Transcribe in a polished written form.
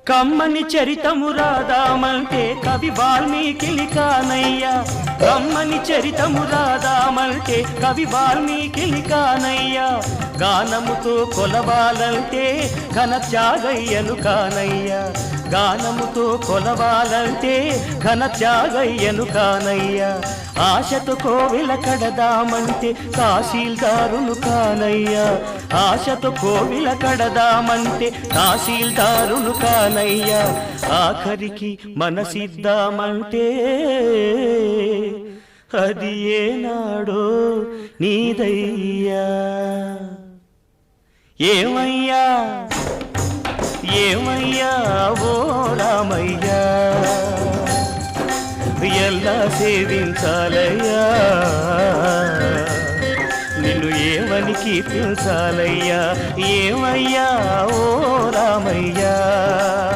కమ్మని చరితము రాదామంటే కవి వాల్మీకి కానయ్యా. కమ్మని చరితము రాదామంటే కవి వాల్మీకి కానయ్యా. గానముతో కొలవాలంటే ఘన త్యాగయ్యను కానయ్యా. గానముతో కొలవాలంటే ఘన త్యాగయ్యను కానయ్యా. ఆశతో కోవిల కడదామంటే తహసీల్దారును కానయ్యా. ఆశతో కోవిల కడదామంటే తహసీల్దారును కానయ్యా. ఆఖరికి మనసిద్దామంటే అది ఏనాడో నీదయ్యా. ఏమయ్యా ఏమయ్యా ఓ రామయ్యా, ఎలా సేవించాలయ్యా, నిన్ను ఏమని కీర్తించాలయ్యా. ఏమయ్యా ఓ రామయ్యా.